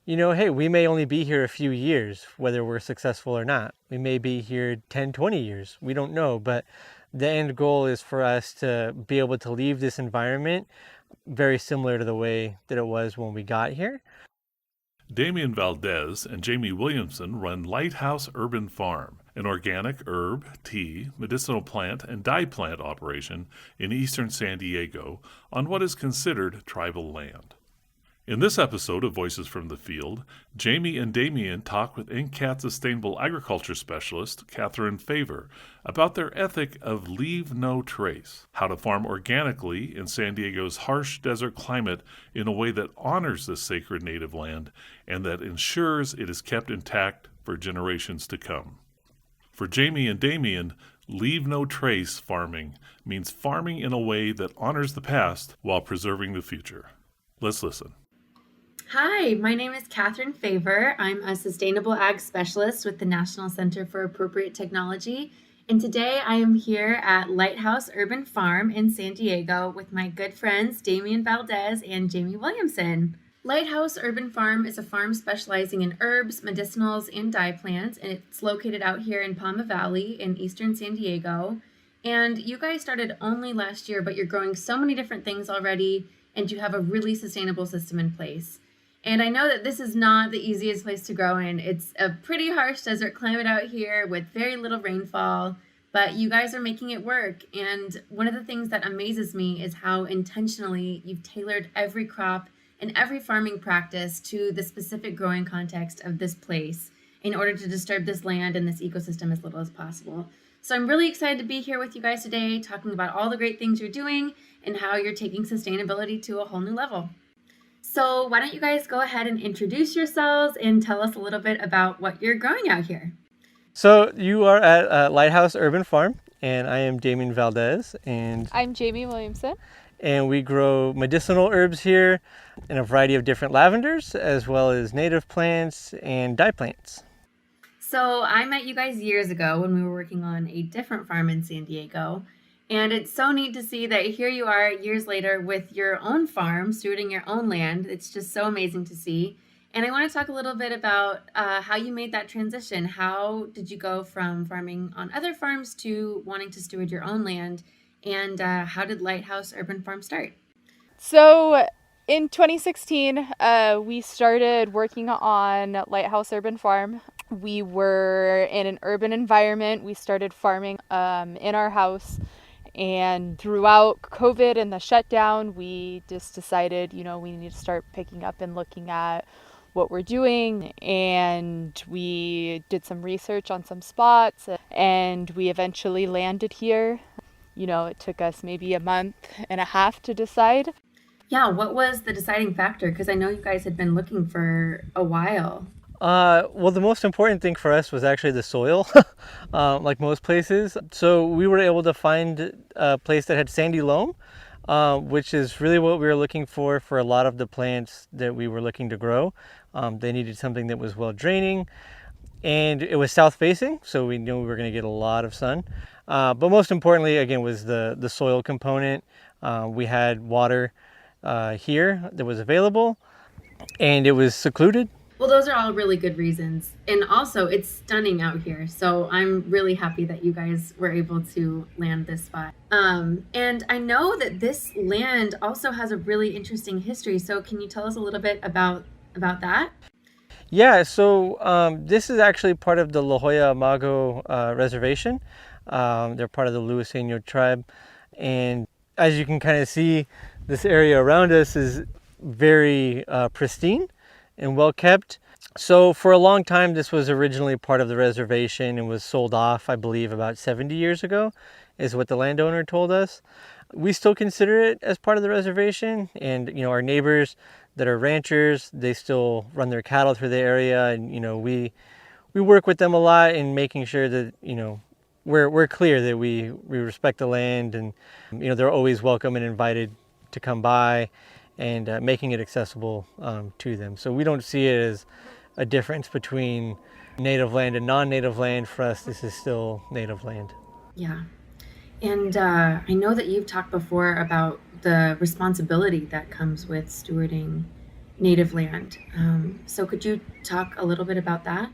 hey, we may only be here a few years, whether we're successful or not. We may be here 10, 20 years. We don't know. But the end goal is for us to be able to leave this environment very similar to the way that it was when we got here. Damian Valdez and Jamie Williamson run Lighthouse Herb'n Farm, an organic herb, tea, medicinal plant, and dye plant operation in eastern San Diego on what is considered tribal land. In this episode of Voices from the Field, Jamie and Damian talk with NCAT Sustainable Agriculture Specialist Katherine about their ethic of leave no trace, how to farm organically in San Diego's harsh desert climate in a way that honors this sacred native land and that ensures it is kept intact for generations to come. For Jamie and Damian, leave no trace farming means farming in a way that honors the past while preserving the future. Let's listen. Hi, my name is Katherine Favor. I'm a Sustainable Ag Specialist with the National Center for Appropriate Technology, and today I am here at Lighthouse Herb'n Farm in San Diego with my good friends Damian Valdez and Jamie Williamson. Lighthouse Herb'n Farm is a farm specializing in herbs, medicinals, and dye plants, and it's located out here in Palma Valley in eastern San Diego. And you guys started only last year, but you're growing so many different things already, and you have a really sustainable system in place. And I know that this is not the easiest place to grow in. It's a pretty harsh desert climate out here with very little rainfall, but you guys are making it work. And one of the things that amazes me is how intentionally you've tailored every crop and every farming practice to the specific growing context of this place in order to disturb this land and this ecosystem as little as possible. So I'm really excited to be here with you guys today, talking about all the great things you're doing and how you're taking sustainability to a whole new level. So why don't you guys go ahead and introduce yourselves and tell us a little bit about what you're growing out here. So you are at Lighthouse Herb'n Farm, and I am Damian Valdez, and I'm Jamie Williamson. And we grow medicinal herbs here and a variety of different lavenders, as well as native plants and dye plants. So I met you guys years ago when we were working on a different farm in San Diego. And it's so neat to see that here you are years later with your own farm, stewarding your own land. It's just so amazing to see. And I want to talk a little bit about how you made that transition. How did you go from farming on other farms to wanting to steward your own land? And how did Lighthouse Herb'n Farm start? So in 2016, we started working on Lighthouse Herb'n Farm. We were in an urban environment. We started farming in our house. And throughout COVID and the shutdown, we just decided, we need to start picking up and looking at what we're doing. And we did some research on some spots, and we eventually landed here. It took us maybe a month and a half to decide. Yeah, what was the deciding factor? Because I know you guys had been looking for a while. Well, the most important thing for us was actually the soil, like most places. So we were able to find a place that had sandy loam, which is really what we were looking for a lot of the plants that we were looking to grow. They needed something that was well draining, and it was south facing, so we knew we were going to get a lot of sun. But most importantly, again, was the soil component. We had water here that was available, and it was secluded. Well, those are all really good reasons. And also, it's stunning out here. So I'm really happy that you guys were able to land this spot. And I know that this land also has a really interesting history. So can you tell us a little bit about that? Yeah, so this is actually part of the La Jolla Mago Reservation. They're part of the Luiseño tribe. And as you can kind of see, this area around us is very pristine and well kept. So for a long time, this was originally part of the reservation and was sold off, I believe, about 70 years ago, is what the landowner told us. We still consider it as part of the reservation, and our neighbors that are ranchers, they still run their cattle through the area, and we work with them a lot in making sure that we're clear that we respect the land, and they're always welcome and invited to come by, and making it accessible to them. So we don't see it as a difference between native land and non-native land. For us, this is still native land. Yeah. And I know that you've talked before about the responsibility that comes with stewarding native land. So could you talk a little bit about that?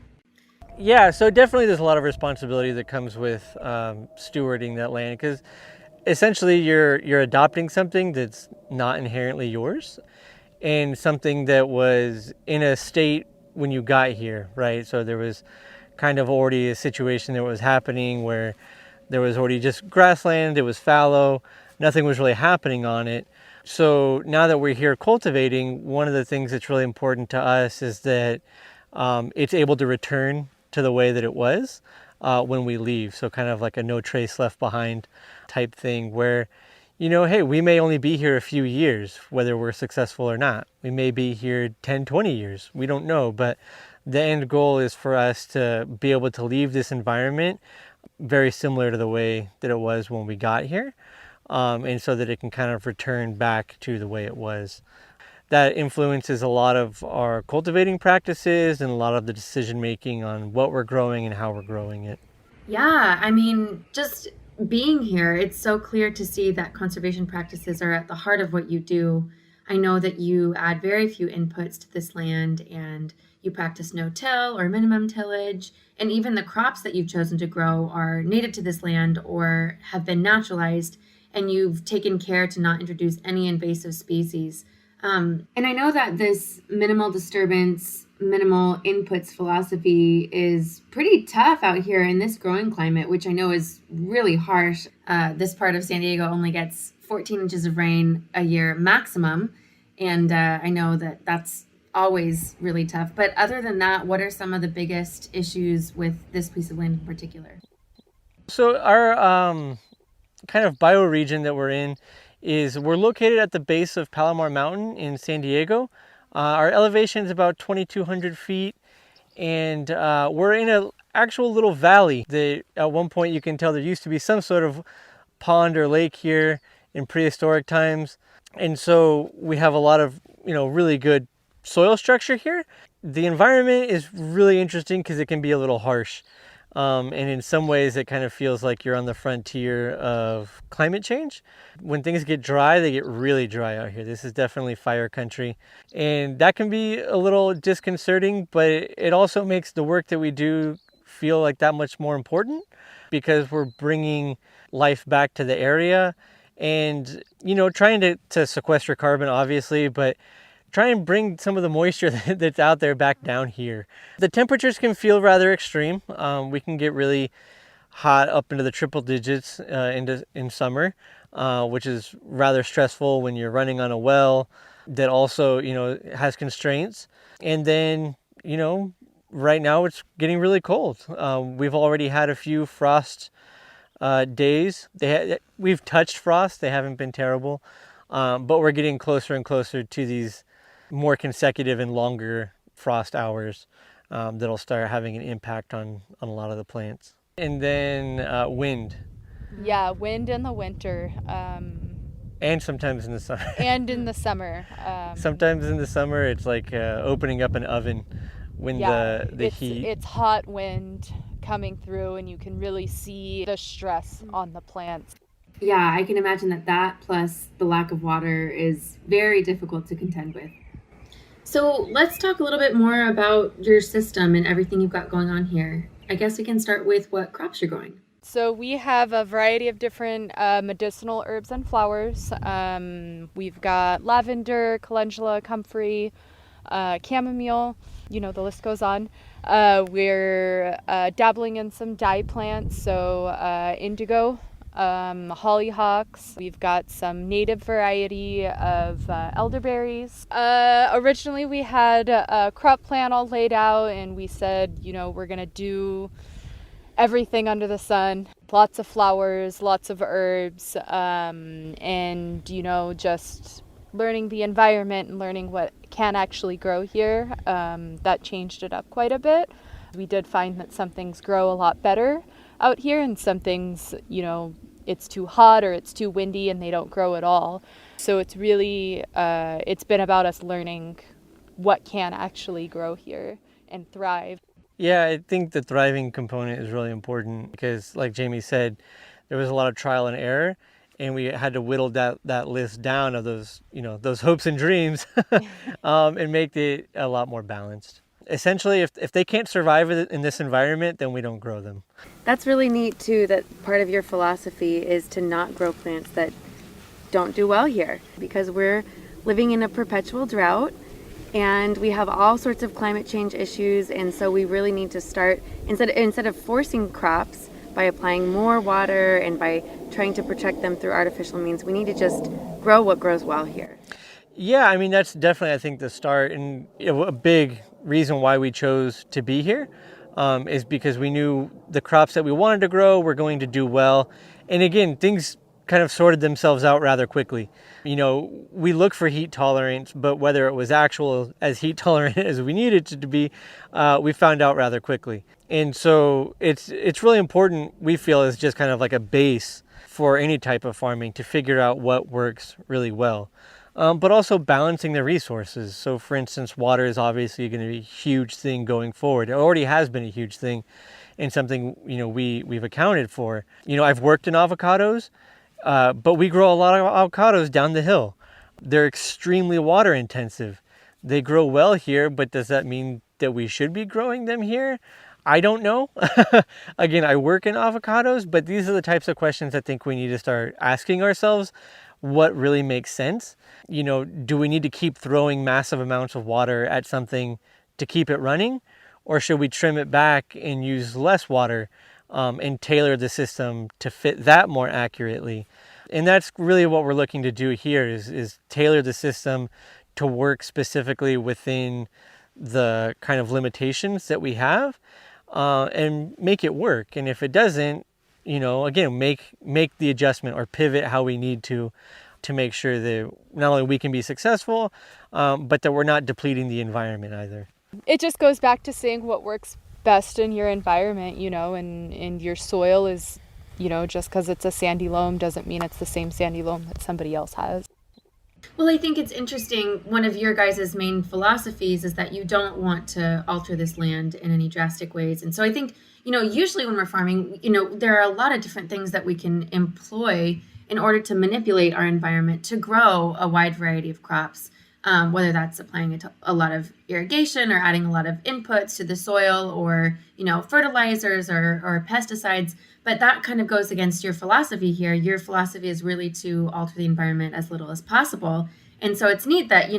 Yeah, so definitely there's a lot of responsibility that comes with stewarding that land, because essentially you're adopting something that's not inherently yours, and something that was in a state when you got here, right? So there was kind of already a situation that was happening where there was already just grassland, it was fallow, nothing was really happening on it. So now that we're here cultivating, one of the things that's really important to us is that it's able to return to the way that it was when we leave. So kind of like a no trace left behind type thing where, hey, we may only be here a few years, whether we're successful or not. We may be here 10, 20 years. We don't know. But the end goal is for us to be able to leave this environment very similar to the way that it was when we got here. And so that it can kind of return back to the way it was. That influences a lot of our cultivating practices and a lot of the decision making on what we're growing and how we're growing it. Yeah, I mean, just being here, it's so clear to see that conservation practices are at the heart of what you do. I know that you add very few inputs to this land and you practice no-till or minimum tillage, and even the crops that you've chosen to grow are native to this land or have been naturalized, and you've taken care to not introduce any invasive species. And I know that this minimal disturbance, minimal inputs philosophy is pretty tough out here in this growing climate, which I know is really harsh. This part of San Diego only gets 14 inches of rain a year maximum. And I know that that's always really tough. But other than that, what are some of the biggest issues with this piece of land in particular? So our kind of bioregion that we're in is we're located at the base of Palomar Mountain in San Diego. Our elevation is about 2,200 feet, and we're in an actual little valley that at one point you can tell there used to be some sort of pond or lake here in prehistoric times. And so we have a lot of, really good soil structure here. The environment is really interesting because it can be a little harsh. And in some ways, it kind of feels like you're on the frontier of climate change. When things get dry, they get really dry out here. This is definitely fire country. And that can be a little disconcerting, but it also makes the work that we do feel like that much more important because we're bringing life back to the area and, trying to sequester carbon, obviously, but try and bring some of the moisture that's out there back down here. The temperatures can feel rather extreme. We can get really hot up into the triple digits in summer, which is rather stressful when you're running on a well that also, has constraints. And then, right now it's getting really cold. We've already had a few frost days. We've touched frost. They haven't been terrible, but we're getting closer and closer to these more consecutive and longer frost hours that'll start having an impact on a lot of the plants. And then wind. Yeah, wind in the winter. And sometimes in the summer. And in the summer. Sometimes in the summer it's like opening up an oven when the heat. It's hot wind coming through and you can really see the stress on the plants. Yeah, I can imagine that plus the lack of water is very difficult to contend with. So let's talk a little bit more about your system and everything you've got going on here. I guess we can start with what crops you're growing. So we have a variety of different medicinal herbs and flowers. We've got lavender, calendula, comfrey, chamomile, the list goes on. We're dabbling in some dye plants, so indigo, hollyhocks. We've got some native variety of elderberries. Originally we had a crop plan all laid out and we said, we're gonna do everything under the sun, lots of flowers, lots of herbs, and just learning the environment and learning what can actually grow here. That changed it up quite a bit. We did find that some things grow a lot better out here and some things, it's too hot or it's too windy and they don't grow at all. So it's really, it's been about us learning what can actually grow here and thrive. Yeah, I think the thriving component is really important because, like Jamie said, there was a lot of trial and error. and we had to whittle that list down of those, those hopes and dreams, and make it a lot more balanced. Essentially, if they can't survive in this environment, then we don't grow them. That's really neat too, that part of your philosophy is to not grow plants that don't do well here, because we're living in a perpetual drought and we have all sorts of climate change issues, and so we really need to start, instead of forcing crops by applying more water and by trying to protect them through artificial means, we need to just grow what grows well here. Yeah, I mean, that's definitely, I think, the start, and a big reason why we chose to be here is because we knew the crops that we wanted to grow were going to do well. And again, things kind of sorted themselves out rather quickly. We look for heat tolerance, but whether it was actual as heat tolerant as we needed it to be, we found out rather quickly. And so it's really important, we feel, is just kind of like a base for any type of farming to figure out what works really well. But also balancing the resources. So for instance, water is obviously going to be a huge thing going forward. It already has been a huge thing and something, we've accounted for. I've worked in avocados, but we grow a lot of avocados down the hill. They're extremely water intensive. They grow well here, but does that mean that we should be growing them here? I don't know. Again, I work in avocados, but these are the types of questions I think we need to start asking ourselves. What really makes sense? Do we need to keep throwing massive amounts of water at something to keep it running? Or should we trim it back and use less water and tailor the system to fit that more accurately? And that's really what we're looking to do here is tailor the system to work specifically within the kind of limitations that we have, and make it work. And if it doesn't, again, make the adjustment or pivot how we need to make sure that not only we can be successful, but that we're not depleting the environment either. It just goes back to seeing what works best in your environment, and your soil is, just because it's a sandy loam doesn't mean it's the same sandy loam that somebody else has. Well, I think it's interesting. One of your guys' main philosophies is that you don't want to alter this land in any drastic ways. And so I think, usually when we're farming, there are a lot of different things that we can employ in order to manipulate our environment to grow a wide variety of crops, whether that's applying a lot of irrigation or adding a lot of inputs to the soil, or, fertilizers or pesticides. But that kind of goes against your philosophy here. Your philosophy is really to alter the environment as little as possible. And so it's neat that,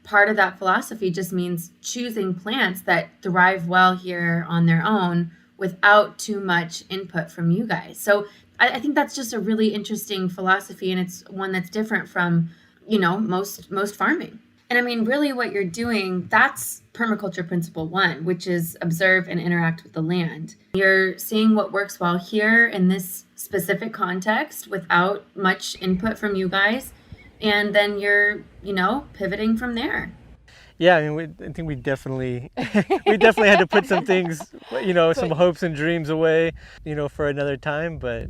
part of that philosophy just means choosing plants that thrive well here on their own without too much input from you guys. So I think that's just a really interesting philosophy, and it's one that's different from, most farming. And I mean, really what you're doing, that's permaculture principle 1, which is observe and interact with the land. You're seeing what works well here in this specific context without much input from you guys. And then you're, pivoting from there. Yeah, I mean, I think we definitely had to put some things, some hopes and dreams away, for another time, but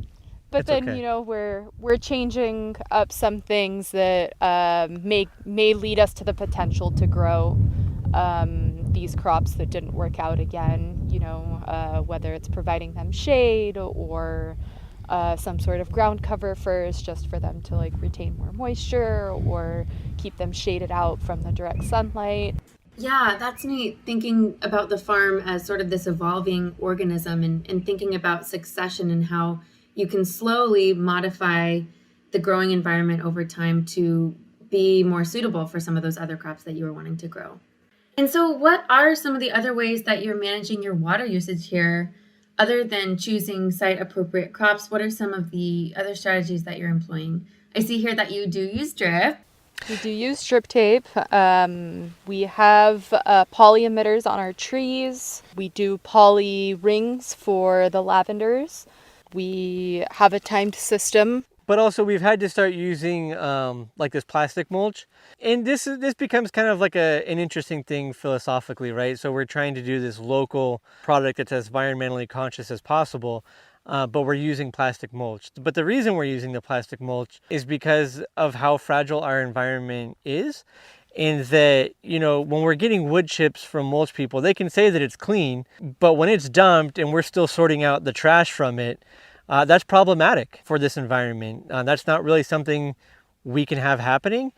then, okay. we're changing up some things that may lead us to the potential to grow these crops that didn't work out again, whether it's providing them shade or some sort of ground cover first, just for them to retain more moisture or keep them shaded out from the direct sunlight. Yeah, that's neat, thinking about the farm as sort of this evolving organism, and thinking about succession and how you can slowly modify the growing environment over time to be more suitable for some of those other crops that you were wanting to grow. And so what are some of the other ways that you're managing your water usage here, other than choosing site-appropriate crops? What are some of the other strategies that you're employing? I see here that you do use drip. We do use drip tape. We have poly emitters on our trees. We do poly rings for the lavenders. We have a timed system. But also we've had to start using this plastic mulch. And this becomes kind of like an interesting thing philosophically, right? So we're trying to do this local product that's as environmentally conscious as possible, but we're using plastic mulch. But the reason we're using the plastic mulch is because of how fragile our environment is. And that, when we're getting wood chips from mulch people, they can say that it's clean, but when it's dumped and we're still sorting out the trash from it, that's problematic for this environment. That's not really something we can have happening.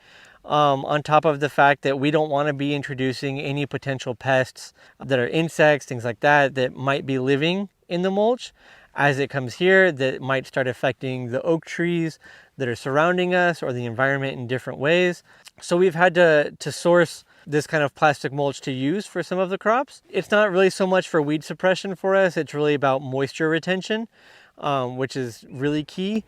On top of the fact that we don't want to be introducing any potential pests that are insects, things like that, that might be living in the mulch as it comes here, that might start affecting the oak trees that are surrounding us or the environment in different ways. So we've had to source this kind of plastic mulch to use for some of the crops. It's not really so much for weed suppression for us. It's really about moisture retention, which is really key.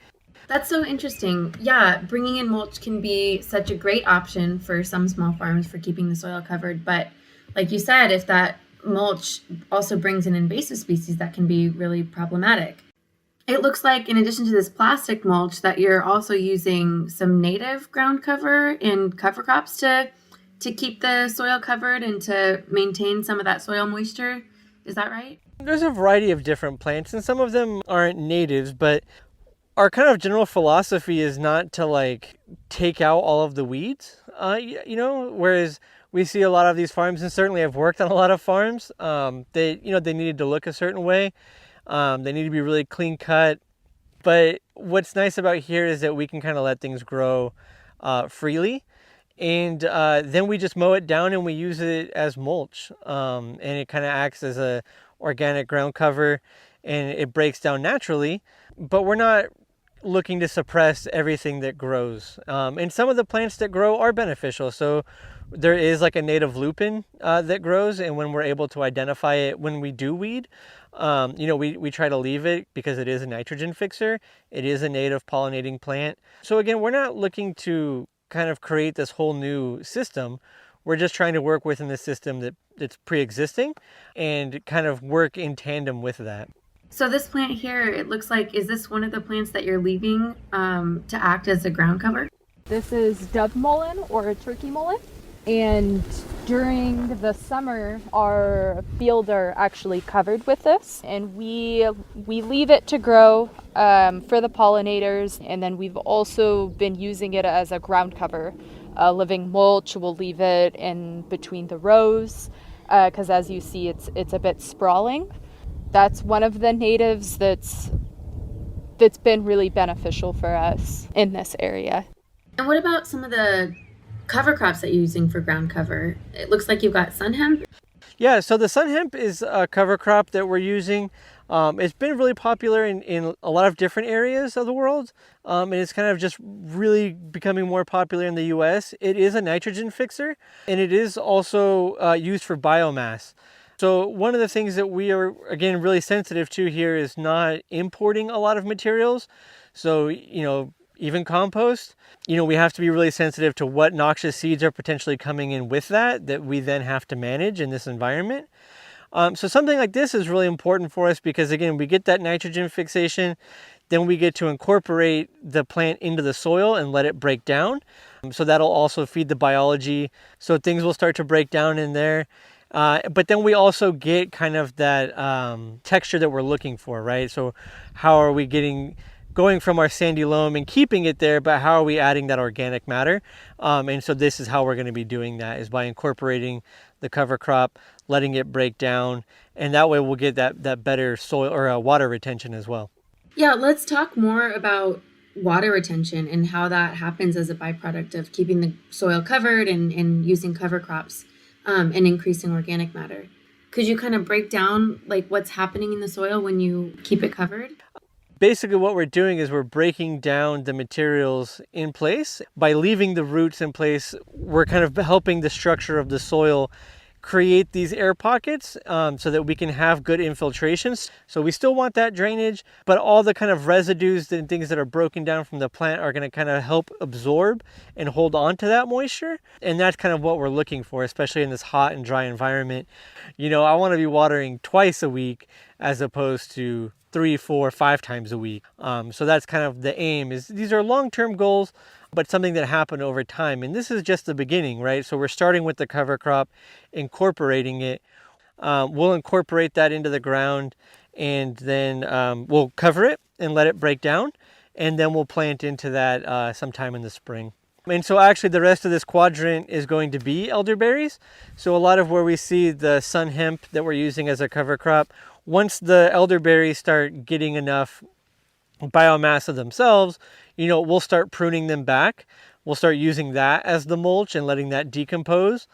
That's so interesting. Yeah, bringing in mulch can be such a great option for some small farms for keeping the soil covered. But like you said, if that mulch also brings in invasive species, that can be really problematic. It looks like in addition to this plastic mulch that you're also using some native ground cover and cover crops to keep the soil covered and to maintain some of that soil moisture. Is that right? There's a variety of different plants, and some of them aren't natives, but our kind of general philosophy is not to like take out all of the weeds, whereas we see a lot of these farms, and certainly I've worked on a lot of farms, they needed to look a certain way. They need to be really clean cut. But what's nice about here is that we can kind of let things grow freely. And then we just mow it down and we use it as mulch. And it kind of acts as a organic ground cover, and it breaks down naturally. But we're not looking to suppress everything that grows. And some of the plants that grow are beneficial. So there is like a native lupin that grows, and when we're able to identify it when we do weed, we try to leave it because it is a nitrogen fixer. It is a native pollinating plant. So again, we're not looking to kind of create this whole new system. We're just trying to work within the system that's pre-existing and kind of work in tandem with that. So this plant here, it looks like, is this one of the plants that you're leaving to act as a ground cover? This is dove mullein or turkey mullein. And during the summer, our fields are actually covered with this, and we leave it to grow for the pollinators. And then we've also been using it as a ground cover, living mulch. We'll leave it in between the rows because, as you see, it's a bit sprawling. That's one of the natives that's been really beneficial for us in this area. And what about some of the cover crops that you're using for ground cover? It looks like you've got sun hemp. Yeah, so the sun hemp is a cover crop that we're using. It's been really popular in a lot of different areas of the world, and it's kind of just really becoming more popular in the US. It is a nitrogen fixer, and it is also used for biomass. So one of the things that we are, again, really sensitive to here is not importing a lot of materials. So, even compost, we have to be really sensitive to what noxious seeds are potentially coming in with that we then have to manage in this environment. So something like this is really important for us because, again, we get that nitrogen fixation, then we get to incorporate the plant into the soil and let it break down. So that'll also feed the biology. So things will start to break down in there. But then we also get kind of that texture that we're looking for, right? So how are we going from our sandy loam and keeping it there, but how are we adding that organic matter? And so this is how we're going to be doing that, is by incorporating the cover crop, letting it break down, and that way we'll get that better soil or water retention as well. Yeah, let's talk more about water retention and how that happens as a byproduct of keeping the soil covered and using cover crops and increasing organic matter. Could you kind of break down like what's happening in the soil when you keep it covered? Basically what we're doing is we're breaking down the materials in place. By leaving the roots in place, we're kind of helping the structure of the soil create these air pockets so that we can have good infiltrations. So we still want that drainage, but all the kind of residues and things that are broken down from the plant are going to kind of help absorb and hold on to that moisture. And that's kind of what we're looking for, especially in this hot and dry environment. I want to be watering twice a week as opposed to 3, 4, 5 times a week. So that's kind of the aim. Is these are long-term goals, but something that happened over time. And this is just the beginning, right? So we're starting with the cover crop, incorporating it. We'll incorporate that into the ground, and then we'll cover it and let it break down. And then we'll plant into that sometime in the spring. And so actually the rest of this quadrant is going to be elderberries. So a lot of where we see the sun hemp that we're using as a cover crop, once the elderberries start getting enough biomass of themselves, we'll start pruning them back. We'll start using that as the mulch and letting that decompose.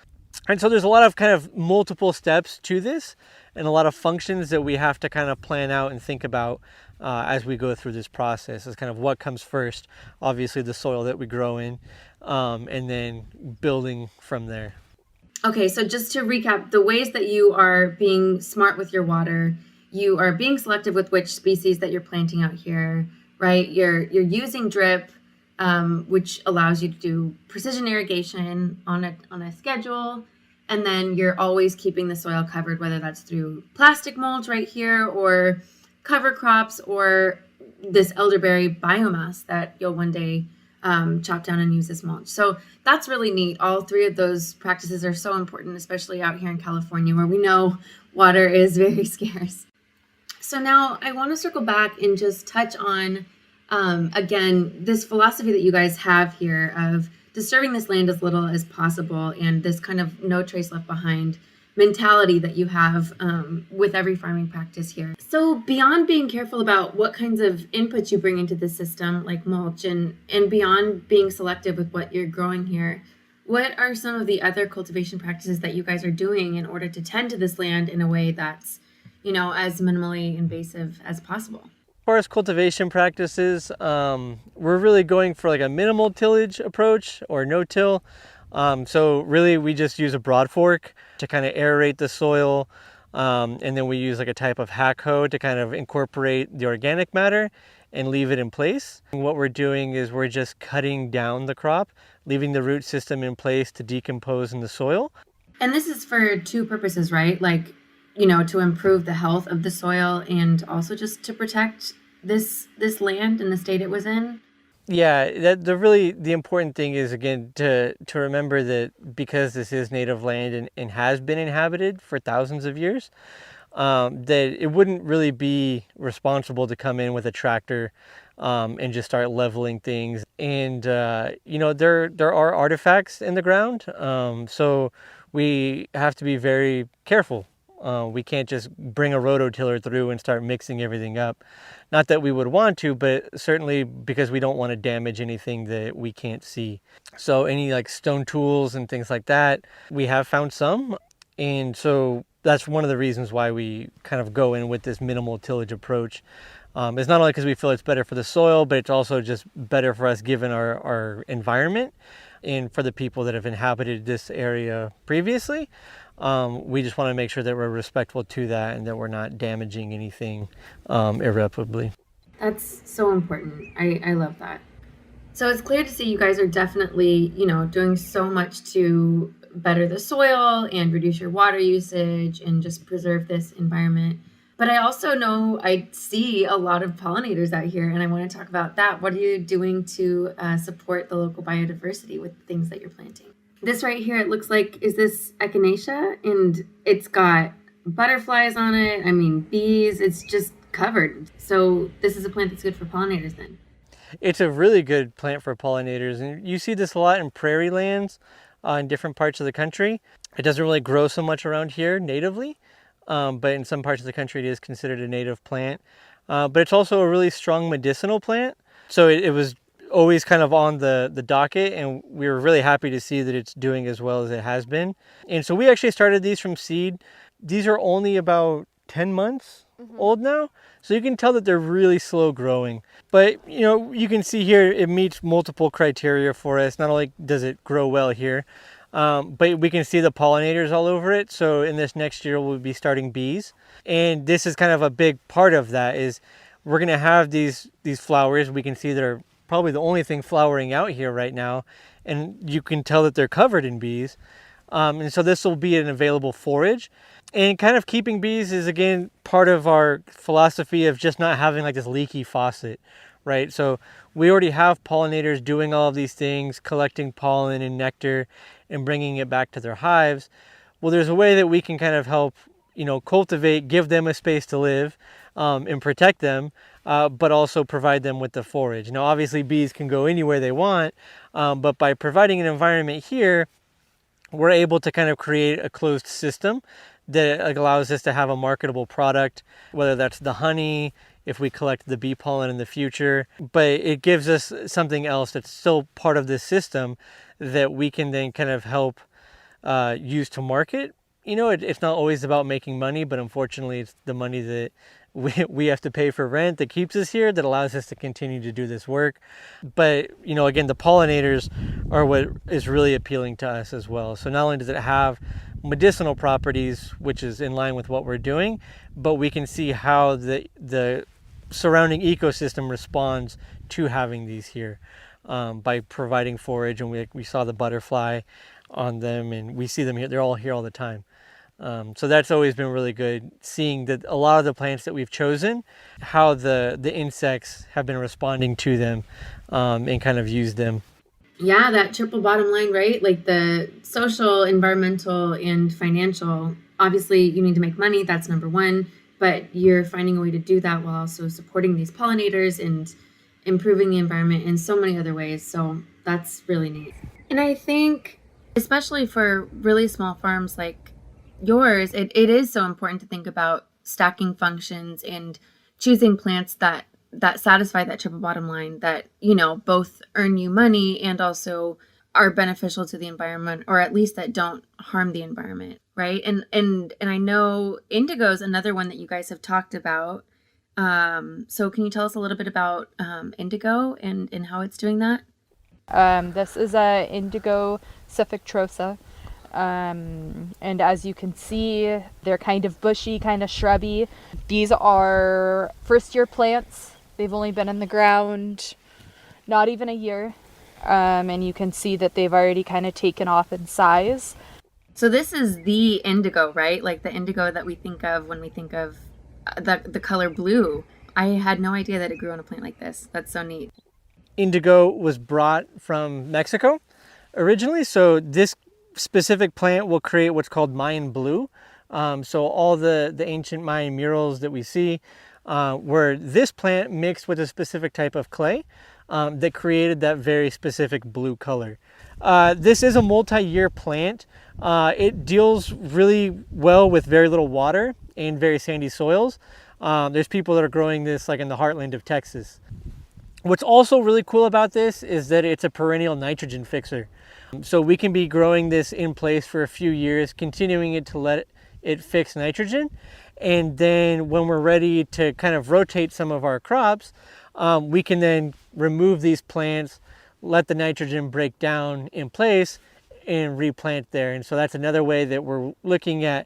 And so there's a lot of kind of multiple steps to this and a lot of functions that we have to kind of plan out and think about as we go through this process. Is kind of what comes first, obviously the soil that we grow in, and then building from there. Okay, so just to recap, the ways that you are being smart with your water, you are being selective with which species that you're planting out here, right? You're using drip, which allows you to do precision irrigation on a schedule, and then you're always keeping the soil covered, whether that's through plastic mulch right here, or cover crops, or this elderberry biomass that you'll one day chop down and use as mulch. So that's really neat. All three of those practices are so important, especially out here in California, where we know water is very scarce. So now I want to circle back and just touch on, again, this philosophy that you guys have here of disturbing this land as little as possible, and this kind of no trace left behind mentality that you have with every farming practice here. So beyond being careful about what kinds of inputs you bring into the system, like mulch, and beyond being selective with what you're growing here, what are some of the other cultivation practices that you guys are doing in order to tend to this land in a way that's, as minimally invasive as possible? As far as cultivation practices, we're really going for like a minimal tillage approach or no-till. So really we just use a broad fork to kind of aerate the soil, and then we use like a type of hack hoe to kind of incorporate the organic matter and leave it in place. And what we're doing is we're just cutting down the crop, leaving the root system in place to decompose in the soil. And this is for two purposes, right? Like, to improve the health of the soil and also just to protect this land and the state it was in. Yeah, the important thing is, again, to remember that because this is native land and has been inhabited for thousands of years, that it wouldn't really be responsible to come in with a tractor and just start leveling things. And there are artifacts in the ground, so we have to be very careful. We can't just bring a rototiller through and start mixing everything up. Not that we would want to, but certainly because we don't want to damage anything that we can't see. So any like stone tools and things like that, we have found some. And so that's one of the reasons why we kind of go in with this minimal tillage approach. It's not only because we feel it's better for the soil, but it's also just better for us given our environment and for the people that have inhabited this area previously. We just want to make sure that we're respectful to that and that we're not damaging anything irreparably. That's so important. I love that. So it's clear to see you guys are definitely, doing so much to better the soil and reduce your water usage and just preserve this environment. But I also know I see a lot of pollinators out here, and I want to talk about that. What are you doing to support the local biodiversity with the things that you're planting? This right here, it looks like, is this echinacea? And it's got butterflies on it. I mean, bees. It's just covered. So this is a plant that's good for pollinators then. It's a really good plant for pollinators. And you see this a lot in prairie lands in different parts of the country. It doesn't really grow so much around here natively, but in some parts of the country it is considered a native plant. But it's also a really strong medicinal plant. So it was always kind of on the docket, and we were really happy to see that it's doing as well as it has been. And so we actually started these from seed. These are only about 10 months old now, so you can tell that they're really slow growing. But you can see here it meets multiple criteria for us. Not only does it grow well here, but we can see the pollinators all over it. So in this next year we'll be starting bees, and this is kind of a big part of that. Is we're going to have these flowers. We can see they're probably the only thing flowering out here right now, and you can tell that they're covered in bees. And so this will be an available forage. And kind of keeping bees is, again, part of our philosophy of just not having like this leaky faucet, right? So we already have pollinators doing all of these things, collecting pollen and nectar and bringing it back to their hives. Well, there's a way that we can kind of help, cultivate, give them a space to live, and protect them, but also provide them with the forage. Now, obviously bees can go anywhere they want, but by providing an environment here, we're able to kind of create a closed system that allows us to have a marketable product, whether that's the honey, if we collect the bee pollen in the future. But it gives us something else that's still part of this system that we can then kind of help use to market. It's not always about making money, but unfortunately it's the money that we have to pay for rent that keeps us here, that allows us to continue to do this work. But, again, the pollinators are what is really appealing to us as well. So not only does it have medicinal properties, which is in line with what we're doing, but we can see how the surrounding ecosystem responds to having these here by providing forage. And we saw the butterfly on them, and we see them here. They're all here all the time. So that's always been really good, seeing that a lot of the plants that we've chosen, how the insects have been responding to them and kind of used them. Yeah, that triple bottom line, right? Like the social, environmental, and financial. Obviously, you need to make money. That's number one. But you're finding a way to do that while also supporting these pollinators and improving the environment in so many other ways. So that's really neat. And I think, especially for really small farms like yours, it is so important to think about stacking functions and choosing plants that satisfy that triple bottom line, that, both earn you money and also are beneficial to the environment, or at least that don't harm the environment, right? And I know indigo is another one that you guys have talked about. So can you tell us a little bit about indigo and how it's doing that? This is a indigo ciphictrosa. And as you can see, they're kind of bushy, kind of shrubby. These are first-year plants. They've only been in the ground not even a year. And you can see that they've already kind of taken off in size. So this is the indigo, right? Like the indigo that we think of when we think of the color blue. I had no idea that it grew on a plant like this. That's so neat. Indigo was brought from Mexico originally, so this specific plant will create what's called Mayan blue. So all the ancient Mayan murals that we see were this plant mixed with a specific type of clay that created that very specific blue color. This is a multi-year plant. It deals really well with very little water and very sandy soils. There's people that are growing this like in the heartland of Texas. What's also really cool about this is that it's a perennial nitrogen fixer. So we can be growing this in place for a few years, continuing it to let it fix nitrogen. And then when we're ready to kind of rotate some of our crops, we can then remove these plants, let the nitrogen break down in place, and replant there. And so that's another way that we're looking at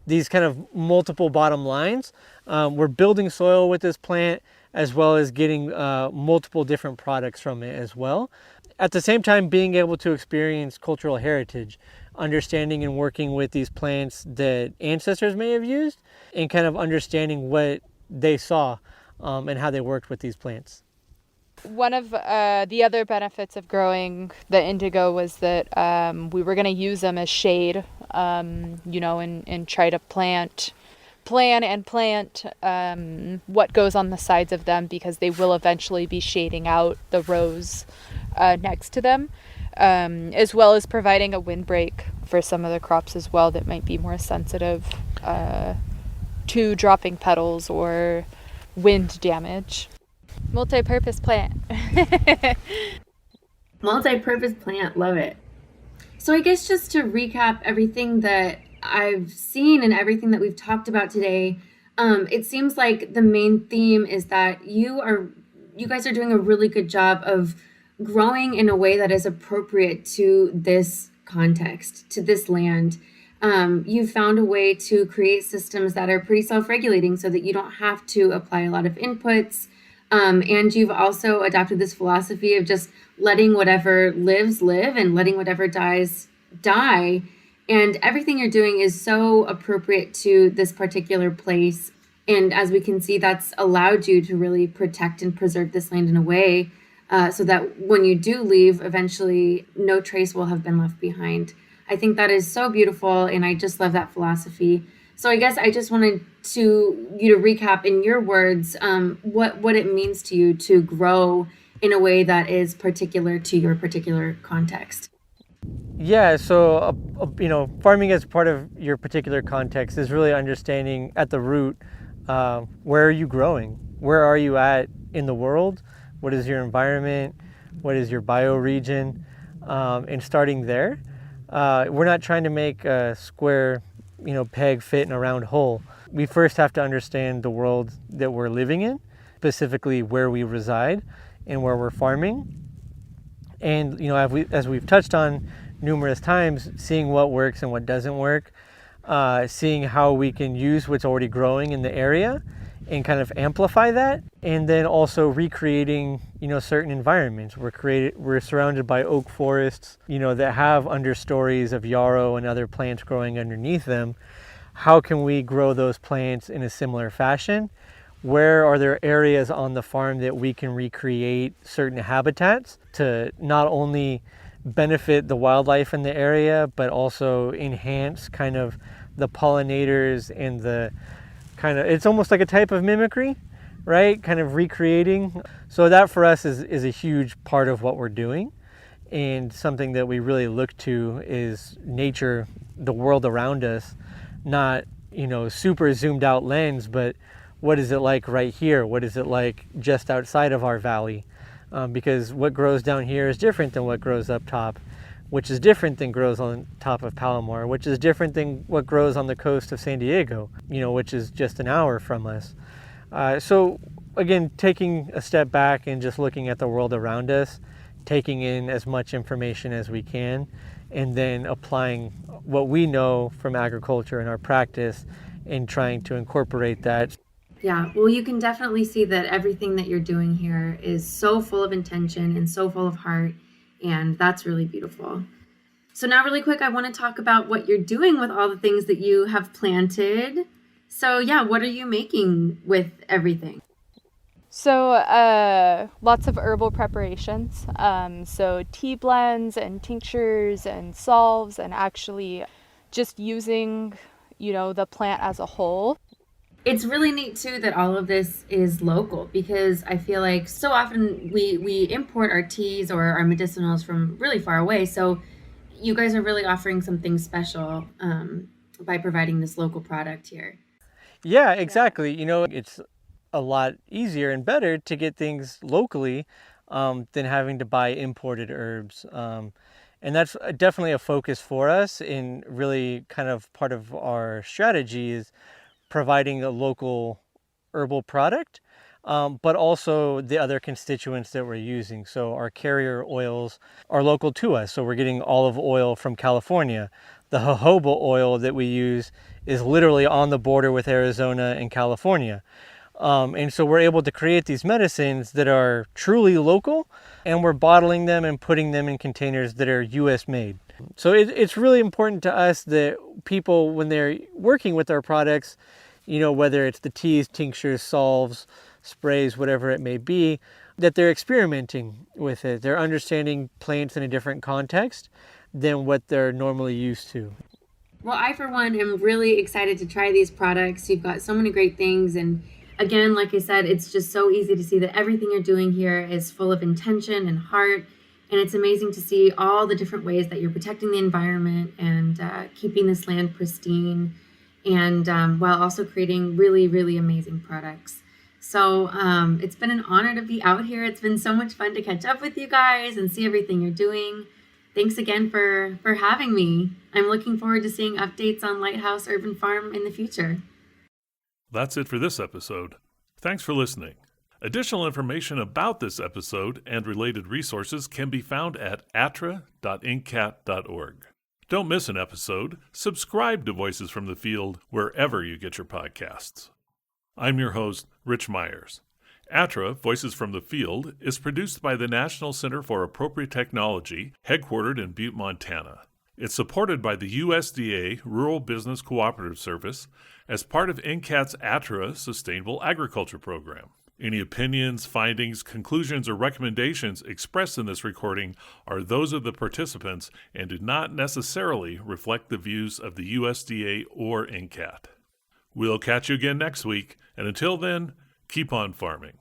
these kind of multiple bottom lines. We're building soil with this plant, as well as getting multiple different products from it as well. At the same time, being able to experience cultural heritage, understanding and working with these plants that ancestors may have used, and kind of understanding what they saw and how they worked with these plants. One of the other benefits of growing the indigo was that we were going to use them as shade, and try to plant what goes on the sides of them, because they will eventually be shading out the rows next to them, as well as providing a windbreak for some of the crops as well that might be more sensitive to dropping petals or wind damage. Multi-purpose plant. Multi-purpose plant, love it. So I guess just to recap everything that I've seen and everything that we've talked about today, it seems like the main theme is that you guys are doing a really good job of growing in a way that is appropriate to this context, to this land. You've found a way to create systems that are pretty self-regulating so that you don't have to apply a lot of inputs. And you've also adopted this philosophy of just letting whatever lives live and letting whatever dies die. And everything you're doing is so appropriate to this particular place. And as we can see, that's allowed you to really protect and preserve this land in a way so that when you do leave, eventually no trace will have been left behind. I think that is so beautiful, and I just love that philosophy. So I guess I just wanted you to recap in your words what it means to you to grow in a way that is particular to your particular context. Yeah, so farming as part of your particular context is really understanding at the root, where are you growing? Where are you at in the world? What is your environment? What is your bioregion? And starting there, we're not trying to make a square, peg fit in a round hole. We first have to understand the world that we're living in, specifically where we reside and where we're farming. And as we've touched on numerous times, seeing what works and what doesn't work, seeing how we can use what's already growing in the area and kind of amplify that, and then also recreating certain environments. We're surrounded by oak forests that have understories of yarrow and other plants growing underneath them. How can we grow those plants in a similar fashion? Where are there areas on the farm that we can recreate certain habitats to not only benefit the wildlife in the area, but also enhance kind of the pollinators and it's almost like a type of mimicry, right? Kind of recreating. So that for us is a huge part of what we're doing, and something that we really look to is nature, the world around us, not, super zoomed out lens, but what is it like right here? What is it like just outside of our valley? Because what grows down here is different than what grows up top, which is different than grows on top of Palomar, which is different than what grows on the coast of San Diego, which is just an hour from us. So again, taking a step back and just looking at the world around us, taking in as much information as we can, and then applying what we know from agriculture in our practice and trying to incorporate that. Yeah, well, you can definitely see that everything that you're doing here is so full of intention and so full of heart, and that's really beautiful. So now really quick, I want to talk about what you're doing with all the things that you have planted. So yeah, what are you making with everything? So lots of herbal preparations. So tea blends and tinctures and salves, and actually just using, the plant as a whole. It's really neat too that all of this is local, because I feel like so often we import our teas or our medicinals from really far away. So you guys are really offering something special by providing this local product here. Yeah, exactly. It's a lot easier and better to get things locally than having to buy imported herbs. And that's definitely a focus for us, in really kind of part of our strategy is providing a local herbal product, but also the other constituents that we're using. So our carrier oils are local to us. So we're getting olive oil from California. The jojoba oil that we use is literally on the border with Arizona and California. And so we're able to create these medicines that are truly local, and we're bottling them and putting them in containers that are US made. So it's really important to us that people, when they're working with our products, whether it's the teas, tinctures, salves, sprays, whatever it may be, that they're experimenting with it. They're understanding plants in a different context than what they're normally used to. Well, I, for one, am really excited to try these products. You've got so many great things. And again, like I said, it's just so easy to see that everything you're doing here is full of intention and heart. And it's amazing to see all the different ways that you're protecting the environment and keeping this land pristine, and while also creating really, really amazing products. So it's been an honor to be out here. It's been so much fun to catch up with you guys and see everything you're doing. Thanks again for having me. I'm looking forward to seeing updates on Lighthouse Herb'n Farm in the future. That's it for this episode. Thanks for listening. Additional information about this episode and related resources can be found at atra.ncat.org. Don't miss an episode. Subscribe to Voices from the Field wherever you get your podcasts. I'm your host, Rich Myers. ATRA, Voices from the Field, is produced by the National Center for Appropriate Technology, headquartered in Butte, Montana. It's supported by the USDA Rural Business Cooperative Service as part of NCAT's ATRA Sustainable Agriculture Program. Any opinions, findings, conclusions, or recommendations expressed in this recording are those of the participants and do not necessarily reflect the views of the USDA or NCAT. We'll catch you again next week, and until then, keep on farming.